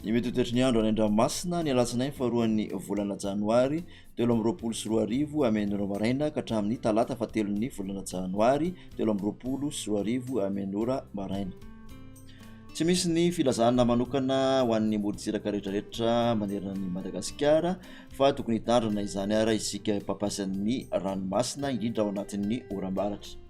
Ny mety ho toetry ny andro any an-dranomasina ny alatsinainy faharoan'ny volana janoary 2024 amin'ny maraina ka hatramin'ny talata fahatelon'ny volana janoary 2024 amin'ny ora maraina. Tsy misy ny filazana manokana ho an'ny morontsiraka rehetrarehetra manerana ny Madagasikara fa tokony hitandrina izany ara isika mpampiasa ny ranomasina indrindra ao anatin'ny oram-baratra.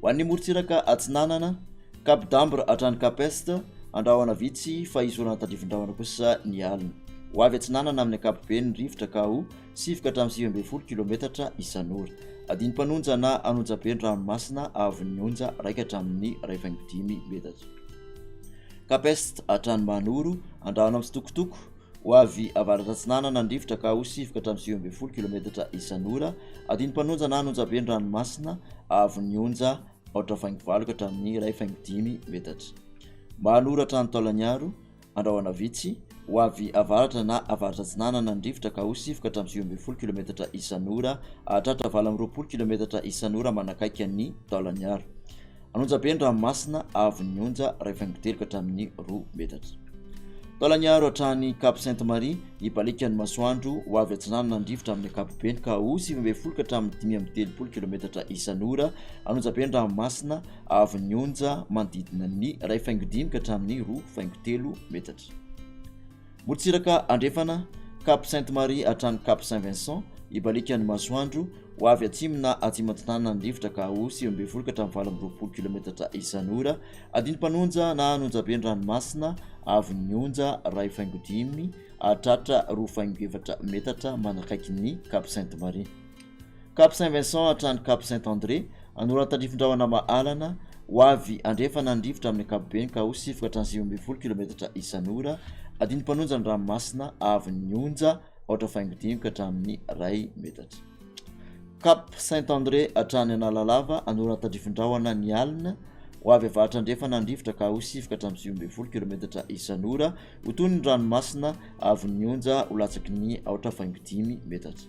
Ho an'ny morontsiraka atsinanana Cap d'Ambre hatrany Cap Est andrahoana vitsy fa izy olana tadrivindrahoana kosa ny alina. Ho avy atsinanana amin'ny ankapobeny ny rivotra ka ho 7 km isan'ora. Adiny mpanonja na anonjabe ny ranomasina avy ny onja 1 hatramin'ny 5 metatra. Cap Est hatrany Manoro andrahoana amin'ny tsitokotoko. Ho avy avaratra atsinanana ny rivotra ka ho 7 km isan'ora. Adiny mpanonja na anonjabe ny ranomasina avy ny onja 7 hatramin'ny 5 metatra. Manoro hatrany Taolaniaro andrahoana vitsy. Ho avy avaratra na avaratra atsinanana ny rivotra ka ho 7 km isan'ora hatratra 20 km isan'ora manakaiky ny Taolaniaro. Anonjabe ny ranomasina avy ny onja 2 hatramin'ny 2 metatra. Taolaniaro hatrany Cap Sainte-Marie ibalikan'ny masoandro. Ho avy atsinanana ny rivotra amin'ny ankapobeny ka ho 7 hatramin'ny 5 km isan'ora. Anonjabe ny ranomasina avy ny onja manodidina ny 1 hatramin'ny 2 metatra. Morontsiraka andrefana Cap Sainte-Marie hatrany Cap Saint-Vincent ibalikan'ny masoandro. Ho avy atsimona atsiman-tinanana ny rivotra ka ho 7 hatramin'ny 20 km isan'ora. Adiny mpanonja na anonjabe ny ranomasina avy ny onja 2 hatratra 2 metatra manakaiky ny Cap Sainte-Marie. Cap Saint-Vincent hatrany Cap Saint-André anorana tadrivindrahoana maalana. Ho avy andrefana ny rivotra amin'ny ankapobeny ka ho 7 hatramin'ny km isan'ora. Adiny mpanonja ny ranomasina avy ny onja 5 hatramin'ny 1 metatra. Cap Saint-André hatrany Analalava anorana tadrivindrahoana ny alina. Ho avy avaratra andrefana ny rivotra ka ho 7 hatramin'ny km isan'ora. Ho tony ny ranomasina avy ny onja ho latsaky ny 5 metatra.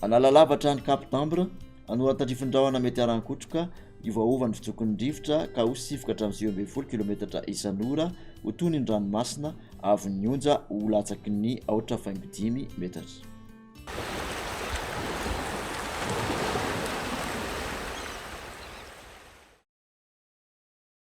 Analalava hatrany Cap d'Ambre anorana tadrivindrahoana mety arankotroka. Iovaova ny fitsokon'ny rivotra ka ho 7 hatramin'ny km isan'ora. Ho tony ny ranomasina avy ny onja ho latsaky ny 5 metatra.